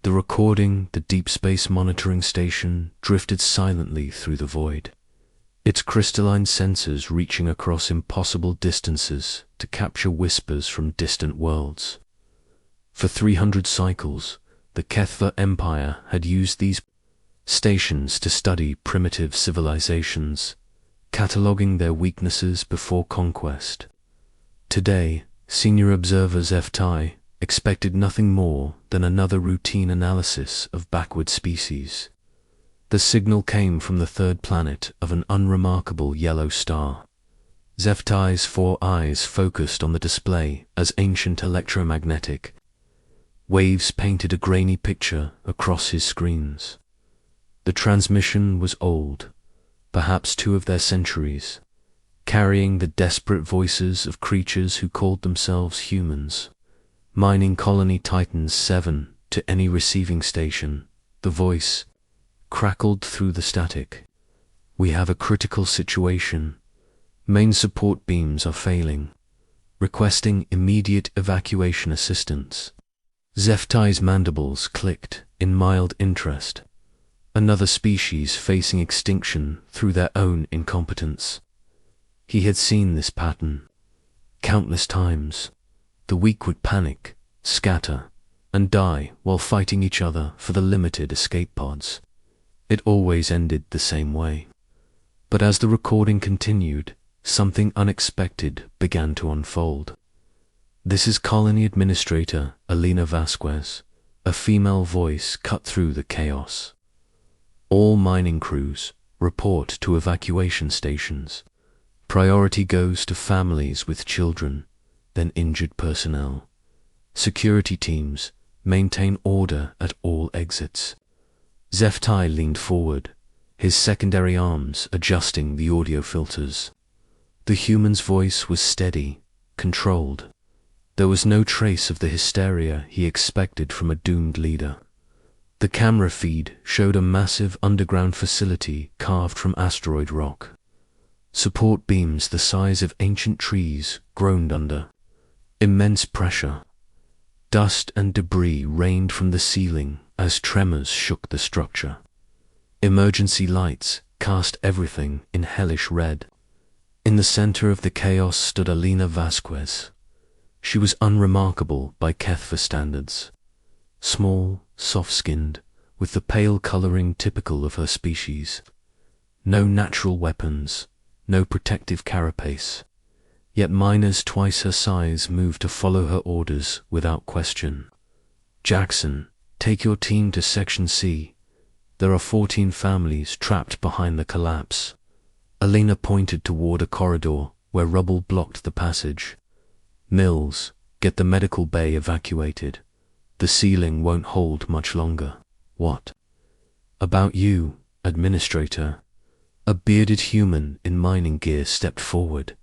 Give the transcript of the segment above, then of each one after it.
The recording, the deep space monitoring station, drifted silently through the void, its crystalline sensors reaching across impossible distances to capture whispers from distant worlds. For 300 cycles, the HFY Empire had used these stations to study primitive civilizations, cataloging their weaknesses before conquest. Today, senior observer HFY expected nothing more than another routine analysis of backward species. The signal came from the third planet of an unremarkable yellow star. HFY's 4 eyes focused on the display as ancient electromagnetic waves painted a grainy picture across his screens. The transmission was old, perhaps 2 of their centuries, carrying the desperate voices of creatures who called themselves humans. Mining colony Titans 7 to any receiving station, the voice crackled through the static. We have a critical situation. Main support beams are failing, requesting immediate evacuation assistance. HFY's mandibles clicked in mild interest. Another species facing extinction through their own incompetence. He had seen this pattern countless times. The weak would panic, scatter, and die while fighting each other for the limited escape pods. It always ended the same way. But as the recording continued, something unexpected began to unfold. This is Colony Administrator Alina Vasquez, a female voice cut through the chaos. All mining crews report to evacuation stations. Priority goes to families with children, then injured personnel. Security teams maintain order at all exits. HFY leaned forward, his secondary arms adjusting the audio filters. The human's voice was steady, controlled. There was no trace of the hysteria he expected from a doomed leader. The camera feed showed a massive underground facility carved from asteroid rock. Support beams the size of ancient trees groaned under immense pressure. Dust and debris rained from the ceiling as tremors shook the structure. Emergency lights cast everything in hellish red. In the center of the chaos stood Alina Vasquez. She was unremarkable by HFY standards. Small, soft-skinned, with the pale coloring typical of her species. No natural weapons, no protective carapace. Yet miners twice her size moved to follow her orders without question. Jackson, take your team to Section C. There are 14 families trapped behind the collapse. Alina pointed toward a corridor where rubble blocked the passage. Mills, get the medical bay evacuated. The ceiling won't hold much longer. What about you, Administrator? A bearded human in mining gear stepped forward.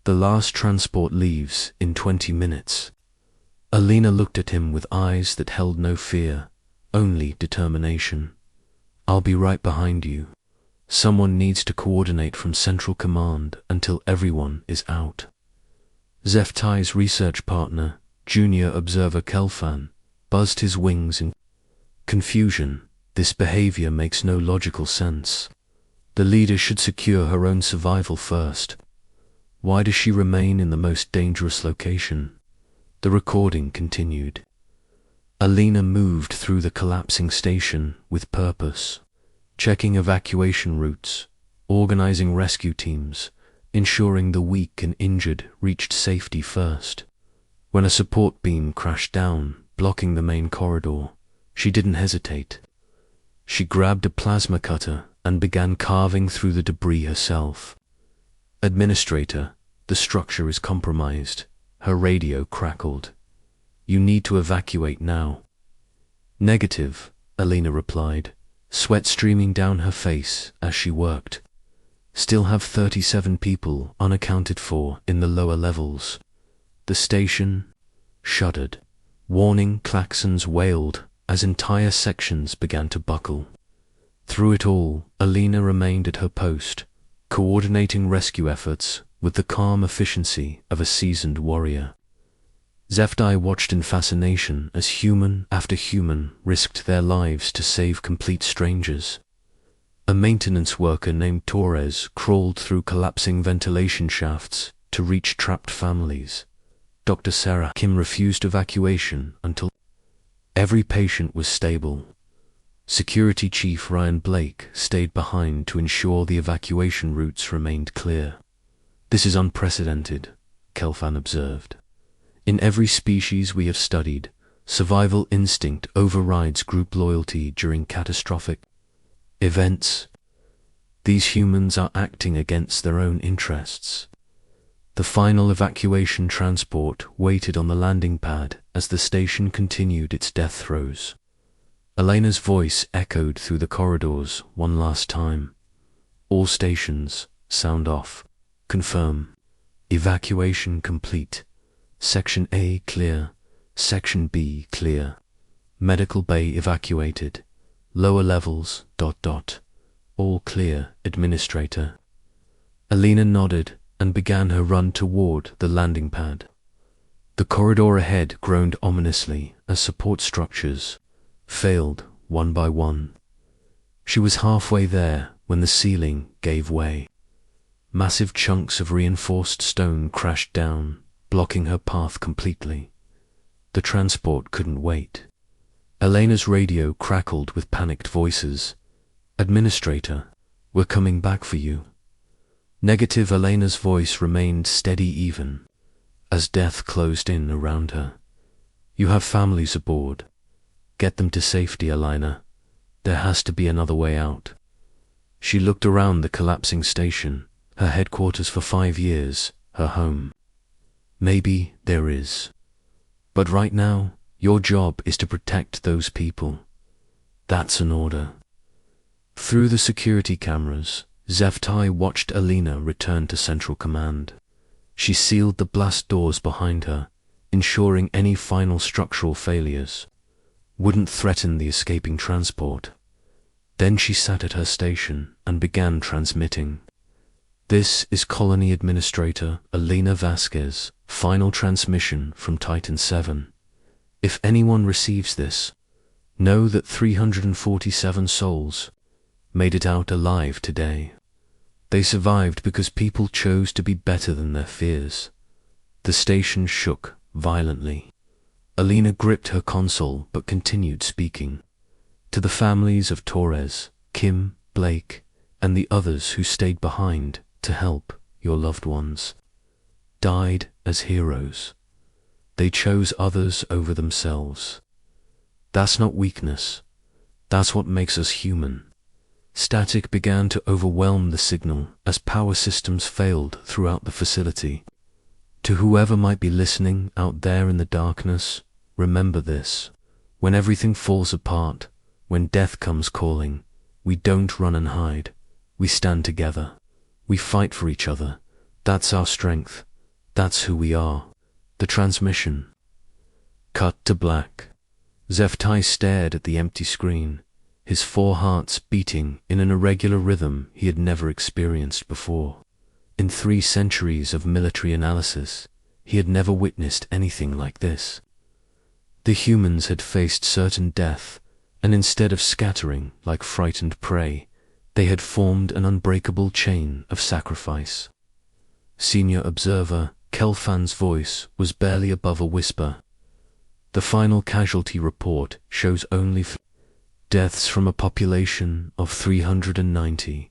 The last transport leaves in 20 minutes. Alina looked at him with eyes that held no fear, only determination. I'll be right behind you. Someone needs to coordinate from Central Command until everyone is out. HFY's research partner, Junior Observer Kelfan, buzzed his wings in confusion. This behavior makes no logical sense. The leader should secure her own survival first. Why does she remain in the most dangerous location? The recording continued. Alina moved through the collapsing station with purpose, checking evacuation routes, organizing rescue teams, ensuring the weak and injured reached safety first. When a support beam crashed down, blocking the main corridor, she didn't hesitate. She grabbed a plasma cutter and began carving through the debris herself. Administrator, the structure is compromised. Her radio crackled. You need to evacuate now. Negative, Alina replied, sweat streaming down her face as she worked. Still have 37 people unaccounted for in the lower levels. The station shuddered. Warning klaxons wailed as entire sections began to buckle. Through it all, Alina remained at her post, coordinating rescue efforts with the calm efficiency of a seasoned warrior. Zeftai watched in fascination as human after human risked their lives to save complete strangers. A maintenance worker named Torres crawled through collapsing ventilation shafts to reach trapped families. Dr. Sarah Kim refused evacuation until every patient was stable. Security Chief Ryan Blake stayed behind to ensure the evacuation routes remained clear. "This is unprecedented," Kelfan observed. "In every species we have studied, survival instinct overrides group loyalty during catastrophic events. These humans are acting against their own interests." The final evacuation transport waited on the landing pad as the station continued its death throes. Elena's voice echoed through the corridors one last time. "All stations, sound off. Confirm. Evacuation complete. Section A clear. Section B clear. Medical bay evacuated. Lower levels, ... All clear, Administrator." Elena nodded and began her run toward the landing pad. The corridor ahead groaned ominously as support structures failed one by one. She was halfway there when the ceiling gave way. Massive chunks of reinforced stone crashed down, blocking her path completely. The transport couldn't wait. Elena's radio crackled with panicked voices. "Administrator, we're coming back for you." Negative. Elena's voice remained steady even as death closed in around her. "You have families aboard. Get them to safety, Elena. There has to be another way out." She looked around the collapsing station, her headquarters for 5 years, her home. "Maybe there is. But right now, your job is to protect those people. That's an order." Through the security cameras, Zeftai watched Elena return to Central Command. She sealed the blast doors behind her, ensuring any final structural failures wouldn't threaten the escaping transport. Then she sat at her station and began transmitting. "This is Colony Administrator Elena Vasquez, final transmission from Titan 7. If anyone receives this, know that 347 souls made it out alive today. They survived because people chose to be better than their fears." The station shook violently. Elena gripped her console but continued speaking. "To the families of Torres, Kim, Blake, and the others who stayed behind to help your loved ones. Died as heroes. They chose others over themselves. That's not weakness. That's what makes us human." Static began to overwhelm the signal as power systems failed throughout the facility. To whoever might be listening out there in the darkness, remember this. When everything falls apart, when death comes calling, we don't run and hide. We stand together. We fight for each other. That's our strength. That's who we are. The transmission. Cut to black. Zeftai stared at the empty screen, his 4 hearts beating in an irregular rhythm he had never experienced before. In 3 centuries of military analysis, he had never witnessed anything like this. The humans had faced certain death, and instead of scattering like frightened prey, they had formed an unbreakable chain of sacrifice. Senior Observer Kelfan's voice was barely above a whisper. "The final casualty report shows only deaths from a population of 390.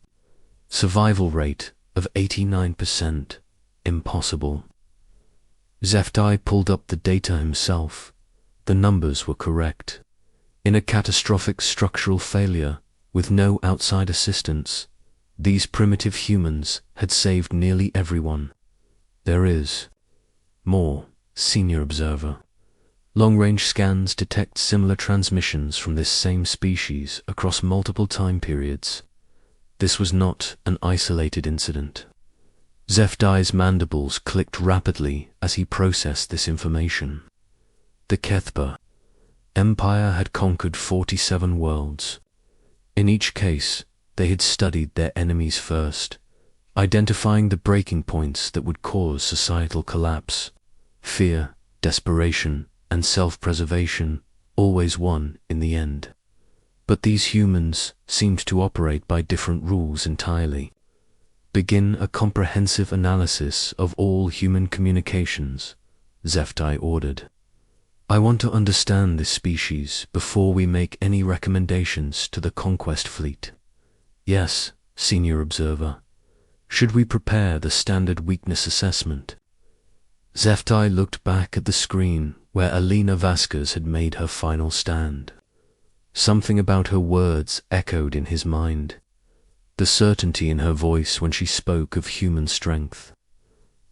Survival rate of 89%. Impossible." Zeftai pulled up the data himself. The numbers were correct. In a catastrophic structural failure, with no outside assistance, these primitive humans had saved nearly everyone. "There is more, Senior Observer. Long-range scans detect similar transmissions from this same species across multiple time periods. This was not an isolated incident." Zeftai's mandibles clicked rapidly as he processed this information. The Kethba Empire had conquered 47 worlds. In each case, they had studied their enemies first, identifying the breaking points that would cause societal collapse. Fear, desperation, and self-preservation always won in the end. But these humans seemed to operate by different rules entirely. Begin a comprehensive analysis of all human communications, Zeftai ordered. I want to understand this species before we make any recommendations to the conquest fleet. Yes, Senior Observer. Should we prepare the standard weakness assessment? Zeftai looked back at the screen where Alina Vasquez had made her final stand. Something about her words echoed in his mind. The certainty in her voice when she spoke of human strength.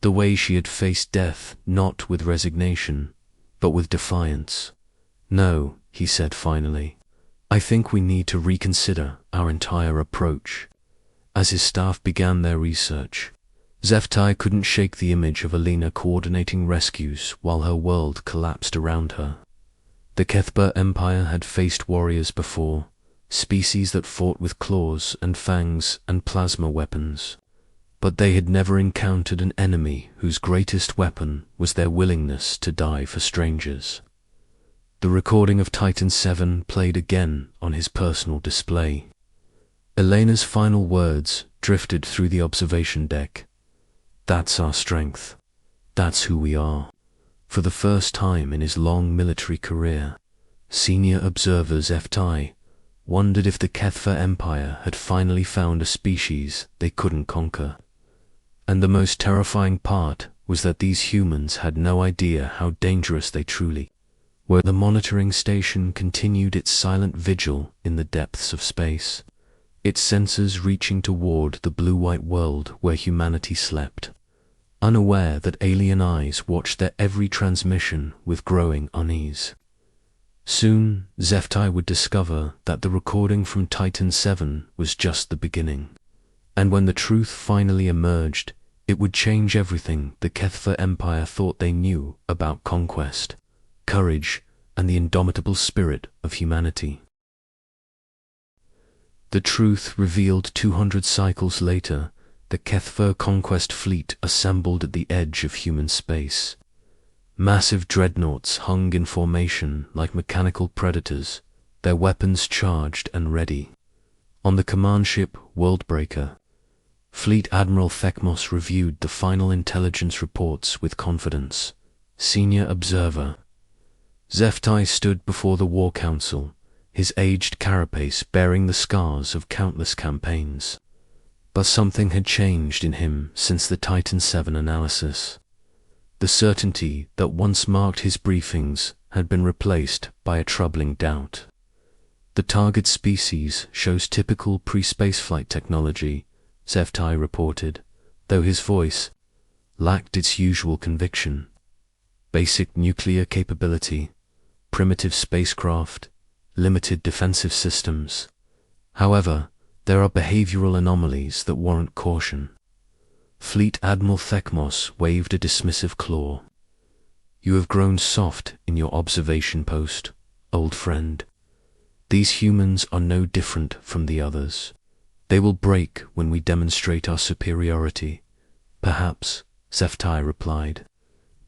The way she had faced death not with resignation, but with defiance. No, he said finally. I think we need to reconsider our entire approach. As his staff began their research, Zeftai couldn't shake the image of Alina coordinating rescues while her world collapsed around her. The Kethba Empire had faced warriors before, species that fought with claws and fangs and plasma weapons. But they had never encountered an enemy whose greatest weapon was their willingness to die for strangers. The recording of Titan 7 played again on his personal display. Elena's final words drifted through the observation deck. That's our strength. That's who we are. For the first time in his long military career, Senior Observer Zeftai wondered if the Kethva Empire had finally found a species they couldn't conquer. And the most terrifying part was that these humans had no idea how dangerous they truly were. The monitoring station continued its silent vigil in the depths of space, its sensors reaching toward the blue-white world where humanity slept, unaware that alien eyes watched their every transmission with growing unease. Soon, Zeftai would discover that the recording from Titan 7 was just the beginning. And when the truth finally emerged, it would change everything the Kethva Empire thought they knew about conquest, courage, and the indomitable spirit of humanity. The truth revealed 200 cycles later. The Kethva conquest fleet assembled at the edge of human space. Massive dreadnoughts hung in formation like mechanical predators, their weapons charged and ready. On the command ship Worldbreaker, Fleet Admiral Thekmos reviewed the final intelligence reports with confidence. Senior Observer. Zeftai stood before the War Council, his aged carapace bearing the scars of countless campaigns. But something had changed in him since the Titan 7 analysis. The certainty that once marked his briefings had been replaced by a troubling doubt. The target species shows typical pre-spaceflight technology, Zeftai reported, though his voice lacked its usual conviction. Basic nuclear capability, primitive spacecraft, limited defensive systems. However, there are behavioral anomalies that warrant caution. Fleet Admiral Thekmos waved a dismissive claw. You have grown soft in your observation post, old friend. These humans are no different from the others. They will break when we demonstrate our superiority. Perhaps, Zeftai replied,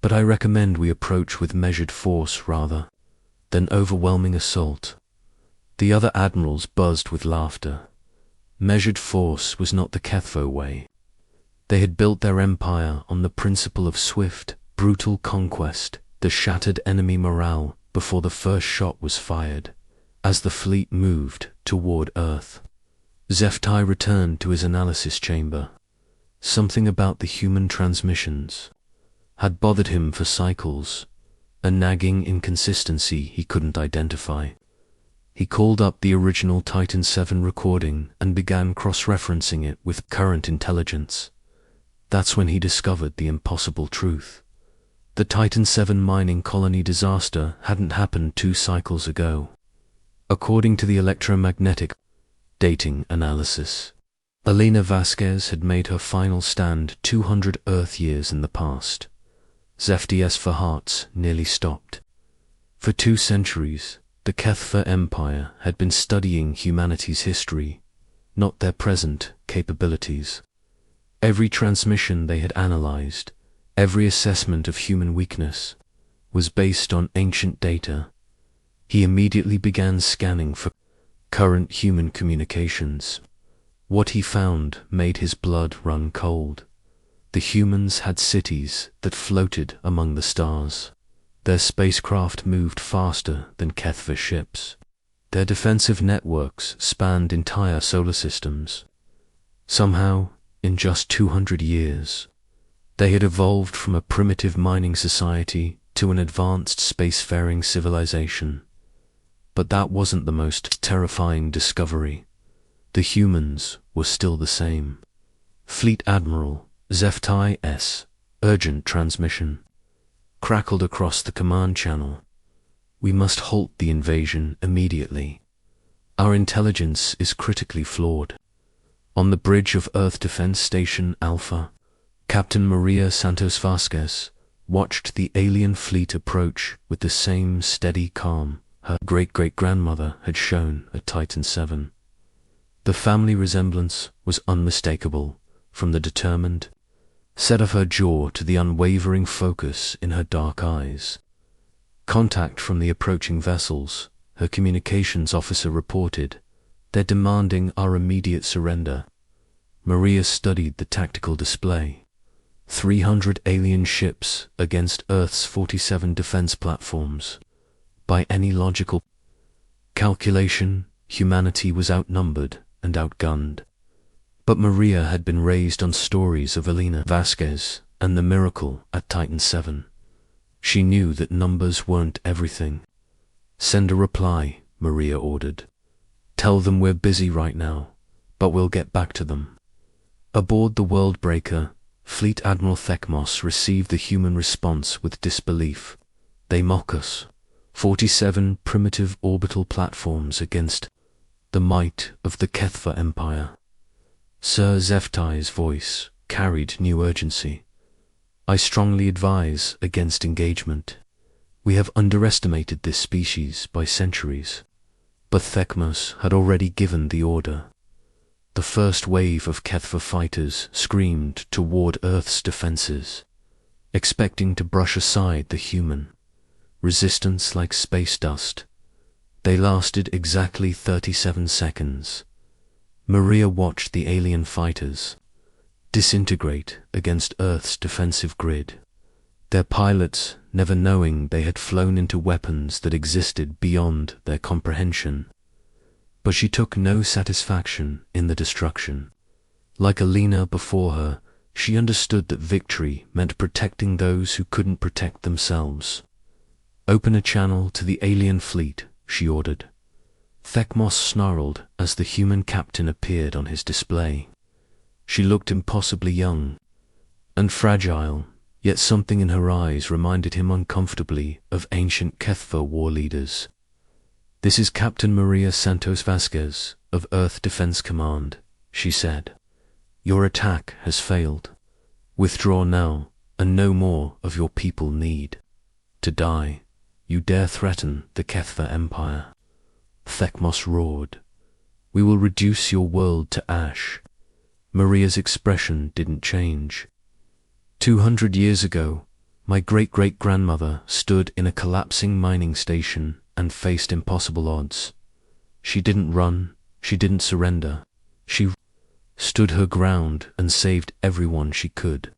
but I recommend we approach with measured force rather than overwhelming assault. The other admirals buzzed with laughter. Measured force was not the Kethvo way. They had built their empire on the principle of swift, brutal conquest that shattered enemy morale before the first shot was fired. As the fleet moved toward Earth, Zeftai returned to his analysis chamber. Something about the human transmissions had bothered him for cycles, a nagging inconsistency he couldn't identify. He called up the original Titan 7 recording and began cross-referencing it with current intelligence. That's when he discovered the impossible truth. The Titan 7 mining colony disaster hadn't happened 2 cycles ago. According to the electromagnetic dating analysis, Alina Vasquez had made her final stand 200 Earth years in the past. Zefti's for hearts nearly stopped. For 2 centuries, the Kethva Empire had been studying humanity's history, not their present capabilities. Every transmission they had analyzed, every assessment of human weakness, was based on ancient data. He immediately began scanning for current human communications. What he found made his blood run cold. The humans had cities that floated among the stars. Their spacecraft moved faster than Kethva ships. Their defensive networks spanned entire solar systems. Somehow, in just 200 years, they had evolved from a primitive mining society to an advanced spacefaring civilization. But that wasn't the most terrifying discovery. The humans were still the same. Fleet Admiral HFY S. Urgent transmission. Crackled across the command channel. We must halt the invasion immediately. Our intelligence is critically flawed. On the bridge of Earth Defense Station Alpha, Captain Maria Santos Vasquez watched the alien fleet approach with the same steady calm her great-great-grandmother had shown at Titan 7. The family resemblance was unmistakable, from the determined set of her jaw to the unwavering focus in her dark eyes. Contact from the approaching vessels, her communications officer reported. They're demanding our immediate surrender. Maria studied the tactical display. 300 alien ships against Earth's 47 defense platforms. By any logical calculation, humanity was outnumbered and outgunned. But Maria had been raised on stories of Elena Vasquez and the miracle at Titan 7. She knew that numbers weren't everything. Send a reply, Maria ordered. Tell them we're busy right now, but we'll get back to them. Aboard the Worldbreaker, Fleet Admiral Thekmos received the human response with disbelief. They mock us. 47 primitive orbital platforms against the might of the Kethva Empire. Sir Zeftai's voice carried new urgency. I strongly advise against engagement. We have underestimated this species by centuries. But Thekmos had already given the order. The first wave of Kethva fighters screamed toward Earth's defenses, expecting to brush aside the human resistance like space dust. They lasted exactly 37 seconds. Maria watched the alien fighters disintegrate against Earth's defensive grid, their pilots never knowing they had flown into weapons that existed beyond their comprehension. But she took no satisfaction in the destruction. Like Elena before her, she understood that victory meant protecting those who couldn't protect themselves. Open a channel to the alien fleet, she ordered. Thekmos snarled as the human captain appeared on his display. She looked impossibly young and fragile, yet something in her eyes reminded him uncomfortably of ancient Kethva war leaders. This is Captain Maria Santos Vasquez of Earth Defense Command, she said. Your attack has failed. Withdraw now, and no more of your people need to die. You dare threaten the Kethva Empire. Thekmos roared. We will reduce your world to ash. Maria's expression didn't change. 200 years ago, my great-great-grandmother stood in a collapsing mining station and faced impossible odds. She didn't run, she didn't surrender. She stood her ground and saved everyone she could.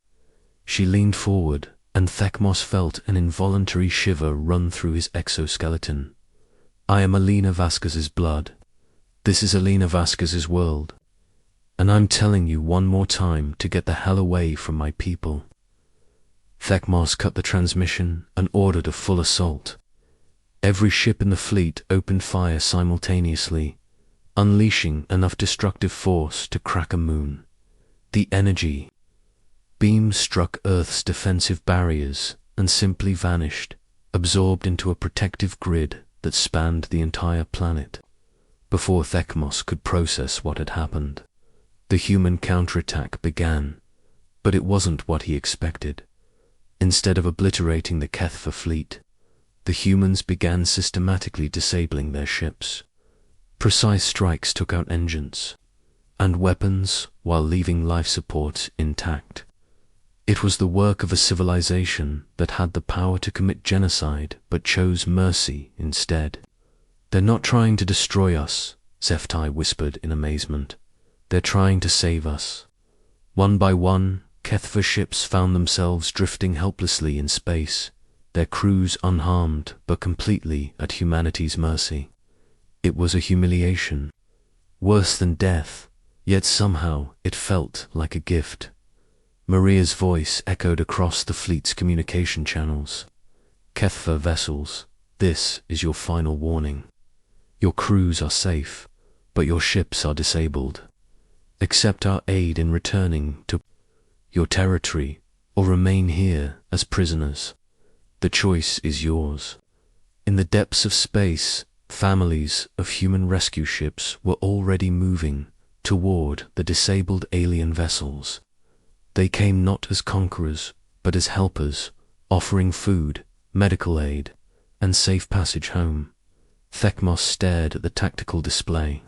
She leaned forward, and Thekmos felt an involuntary shiver run through his exoskeleton. I am Elena Vasquez's blood. This is Elena Vasquez's world. And I'm telling you one more time to get the hell away from my people. Thekmos cut the transmission and ordered a full assault. Every ship in the fleet opened fire simultaneously, unleashing enough destructive force to crack a moon. The energy beams struck Earth's defensive barriers and simply vanished, absorbed into a protective grid that spanned the entire planet. Before Thekmos could process what had happened, the human counterattack began, but it wasn't what he expected. Instead of obliterating the Kethva fleet, the humans began systematically disabling their ships. Precise strikes took out engines and weapons while leaving life support intact. It was the work of a civilization that had the power to commit genocide but chose mercy instead. "They're not trying to destroy us," Zeftai whispered in amazement. "They're trying to save us." One by one, Kethva ships found themselves drifting helplessly in space, their crews unharmed but completely at humanity's mercy. It was a humiliation, worse than death, yet somehow it felt like a gift. Maria's voice echoed across the fleet's communication channels. "Kethva vessels, this is your final warning. Your crews are safe, but your ships are disabled. Accept our aid in returning to your territory or remain here as prisoners. The choice is yours." In the depths of space, families of human rescue ships were already moving toward the disabled alien vessels. They came not as conquerors, but as helpers, offering food, medical aid, and safe passage home. Thekmos stared at the tactical display.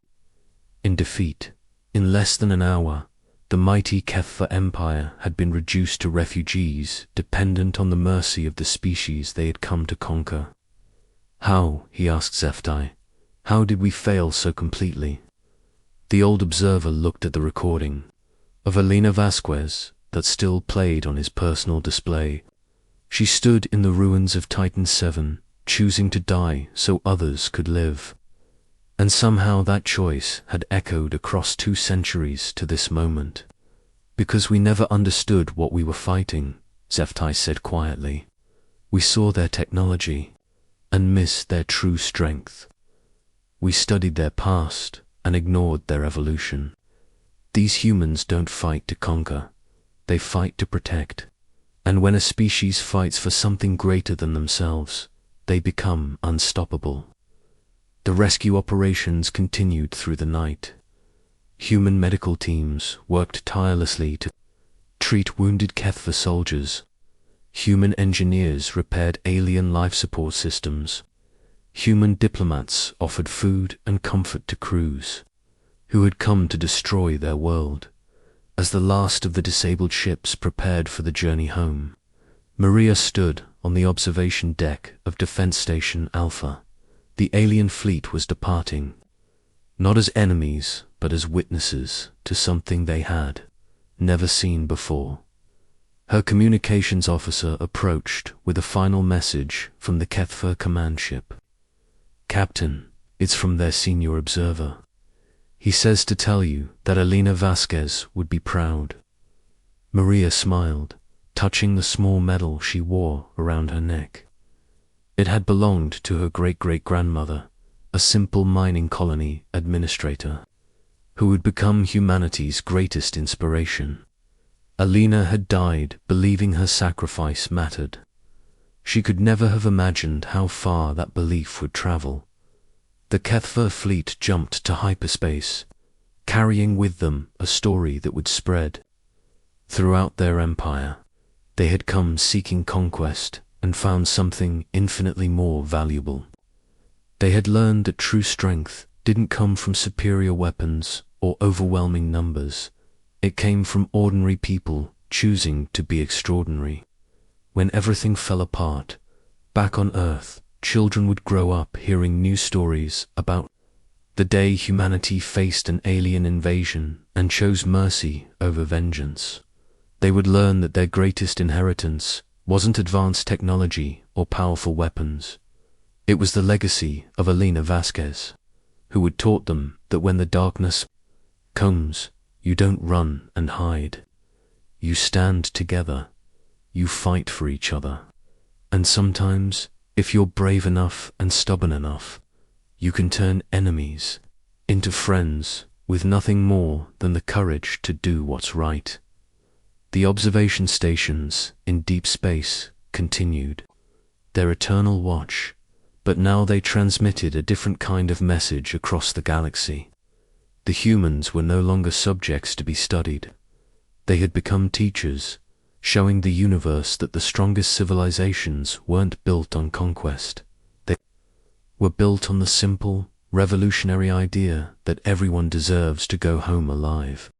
In defeat, in less than an hour, the mighty Kethva Empire had been reduced to refugees dependent on the mercy of the species they had come to conquer. "How?" he asked Zeftai. "How did we fail so completely?" The old observer looked at the recording of Elena Vasquez that still played on his personal display. She stood in the ruins of Titan 7, choosing to die so others could live. And somehow that choice had echoed across 2 centuries to this moment. "Because we never understood what we were fighting," Zeftai said quietly. "We saw their technology and missed their true strength. We studied their past and ignored their evolution. These humans don't fight to conquer, they fight to protect. And when a species fights for something greater than themselves, they become unstoppable." The rescue operations continued through the night. Human medical teams worked tirelessly to treat wounded Kethva soldiers. Human engineers repaired alien life support systems. Human diplomats offered food and comfort to crews who had come to destroy their world. As the last of the disabled ships prepared for the journey home, Maria stood on the observation deck of Defense Station Alpha. The alien fleet was departing, not as enemies, but as witnesses to something they had never seen before. Her communications officer approached with a final message from the Kethva command ship. "Captain, it's from their senior observer. He says to tell you that Elena Vasquez would be proud." Maria smiled, touching the small medal she wore around her neck. It had belonged to her great-great-grandmother, a simple mining colony administrator, who would become humanity's greatest inspiration. Elena had died believing her sacrifice mattered. She could never have imagined how far that belief would travel. The Kethva fleet jumped to hyperspace, carrying with them a story that would spread. Throughout their empire, they had come seeking conquest and found something infinitely more valuable. They had learned that true strength didn't come from superior weapons or overwhelming numbers. It came from ordinary people choosing to be extraordinary. When everything fell apart, back on Earth, children would grow up hearing new stories about the day humanity faced an alien invasion and chose mercy over vengeance. They would learn that their greatest inheritance wasn't advanced technology or powerful weapons. It was the legacy of Elena Vasquez, who had taught them that when the darkness comes, you don't run and hide. You stand together. You fight for each other. And sometimes, if you're brave enough and stubborn enough, you can turn enemies into friends with nothing more than the courage to do what's right. The observation stations in deep space continued their eternal watch, but now they transmitted a different kind of message across the galaxy. The humans were no longer subjects to be studied. They had become teachers, showing the universe that the strongest civilizations weren't built on conquest. They were built on the simple, revolutionary idea that everyone deserves to go home alive.